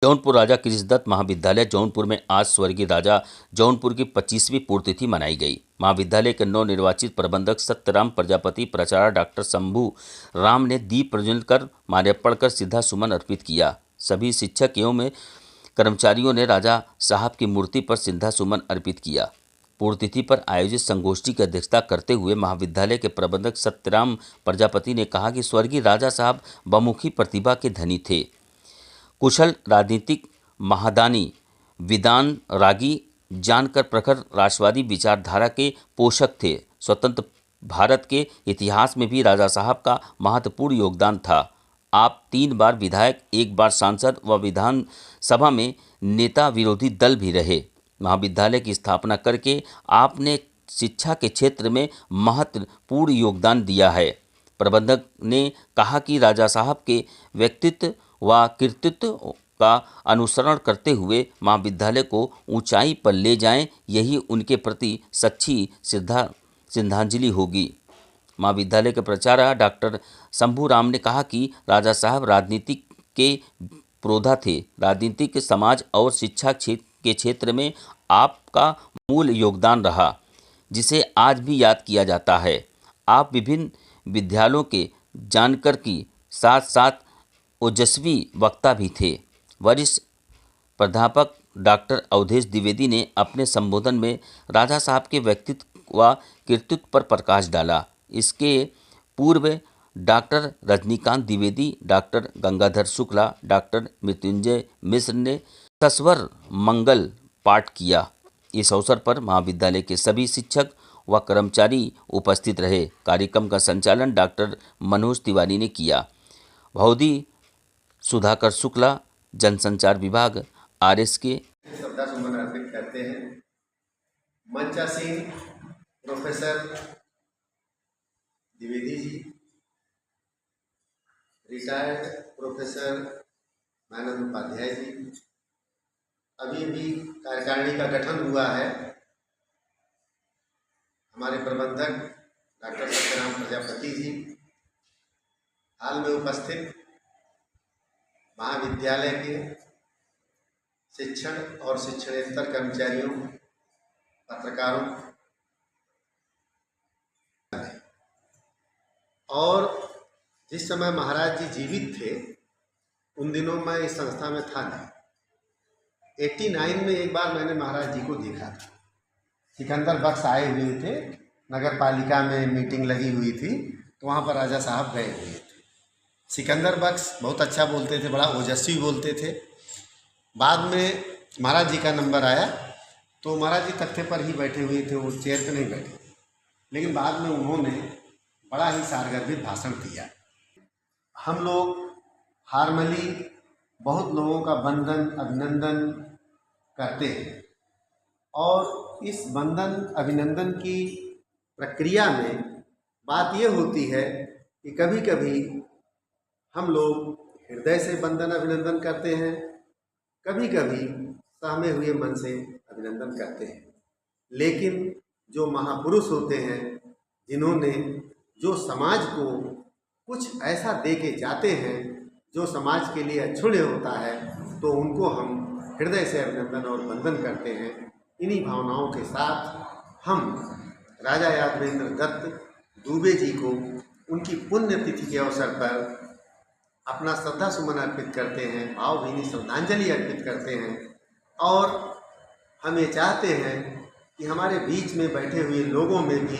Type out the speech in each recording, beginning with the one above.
जौनपुर राजा कृष्णदत्त महाविद्यालय जौनपुर में आज स्वर्गीय राजा जौनपुर की 25वीं पुण्यतिथि मनाई गई। महाविद्यालय के नवनिर्वाचित प्रबंधक सत्यराम प्रजापति, प्राचार्य डॉक्टर शंभू राम ने दीप प्रज्वलित कर माल्यार्पण कर श्रद्धा सुमन अर्पित किया। सभी शिक्षक एवं कर्मचारियों ने राजा साहब की मूर्ति पर श्रद्धा सुमन अर्पित किया। पुण्यतिथि पर आयोजित संगोष्ठी की अध्यक्षता करते हुए महाविद्यालय के प्रबंधक सत्यराम प्रजापति ने कहा कि स्वर्गीय राजा साहब बहुमुखी प्रतिभा के धनी थे, कुशल राजनीतिक महादानी, विद्वान रागी, जानकर प्रखर राष्ट्रवादी विचारधारा के पोषक थे। स्वतंत्र भारत के इतिहास में भी राजा साहब का महत्वपूर्ण योगदान था। आप 3 बार विधायक, 1 बार सांसद व विधानसभा में नेता विरोधी दल भी रहे। महाविद्यालय की स्थापना करके आपने शिक्षा के क्षेत्र में महत्वपूर्ण योगदान दिया है। प्रबंधक ने कहा कि राजा साहब के व्यक्तित्व व कृतित्व का अनुसरण करते हुए महाविद्यालय को ऊंचाई पर ले जाएं, यही उनके प्रति सच्ची श्रद्धांजलि होगी। महाविद्यालय के प्राचार्य डॉक्टर शंभू राम ने कहा कि राजा साहब राजनीति के प्रोधा थे। राजनीतिक, समाज और शिक्षा के क्षेत्र में आपका मूल योगदान रहा, जिसे आज भी याद किया जाता है। आप विभिन्न विद्यालयों के जानकर के साथ साथ ओजस्वी वक्ता भी थे। वरिष्ठ प्राध्यापक डॉक्टर अवधेश द्विवेदी ने अपने संबोधन में राजा साहब के व्यक्तित्व व कृतित्व पर प्रकाश डाला। इसके पूर्व doctor Rajnikant Dwivedi, doctor Gangadhar Shukla, doctor Mrityunjay Mishra ने सस्वर मंगल पाठ किया। इस अवसर पर महाविद्यालय के सभी शिक्षक व कर्मचारी उपस्थित रहे। कार्यक्रम का संचालन डॉक्टर मनोज तिवारी ने किया। भौदी सुधाकर शुक्ला, जनसंचार विभाग, RSK श्रद्धा सुमन अर्पित करते हैं। मंचासीन professor Dwivedi ji, retired professor मानंद उपाध्याय जी, अभी भी कार्यकारिणी का गठन हुआ है। हमारे प्रबंधक डॉक्टर सत्यराम प्रजापति जी, हाल में उपस्थित महाविद्यालय के शिक्षण और शिक्षणेतर कर्मचारियों, पत्रकारों और जिस समय महाराज जी जीवित थे उन दिनों मैं इस संस्था में था नहीं। 89 में एक बार मैंने महाराज जी को देखा था। सिकंदर बख्श आए हुए थे, नगर पालिका में मीटिंग लगी हुई थी, तो वहाँ पर राजा साहब गए हुए थे। सिकंदर बख्श बहुत अच्छा बोलते थे, बड़ा ओजस्वी बोलते थे। बाद में महाराज जी का नंबर आया तो महाराज जी तख्ते पर ही बैठे हुए थे, वो चेयर पर नहीं बैठे, लेकिन बाद में उन्होंने बड़ा ही सारगर्भित भाषण दिया। हम लोग हार्मली बहुत लोगों का वंदन अभिनंदन करते हैं और इस वंदन अभिनंदन की प्रक्रिया में बात ये होती है कि कभी कभी हम लोग हृदय से वंदन अभिनंदन करते हैं, कभी कभी सहमे हुए मन से अभिनंदन करते हैं। लेकिन जो महापुरुष होते हैं, जिन्होंने जो समाज को कुछ ऐसा दे के जाते हैं जो समाज के लिए अक्षुण्य होता है, तो उनको हम हृदय से अभिनंदन और वंदन करते हैं। इन्हीं भावनाओं के साथ हम राजा यादवेंद्र दत्त दुबे जी को उनकी पुण्यतिथि के अवसर पर अपना श्रद्धा सुमन अर्पित करते हैं, भावभीनी श्रद्धांजलि अर्पित करते हैं। और हम ये चाहते हैं कि हमारे बीच में बैठे हुए लोगों में भी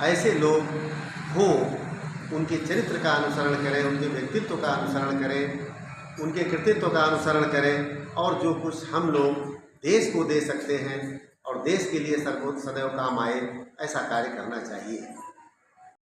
ऐसे लोग हों, उनके चरित्र का अनुसरण करें, उनके व्यक्तित्व का अनुसरण करें, उनके कृतित्व का अनुसरण करें और जो कुछ हम लोग देश को दे सकते हैं और देश के लिए सदैव काम आए, ऐसा कार्य करना चाहिए।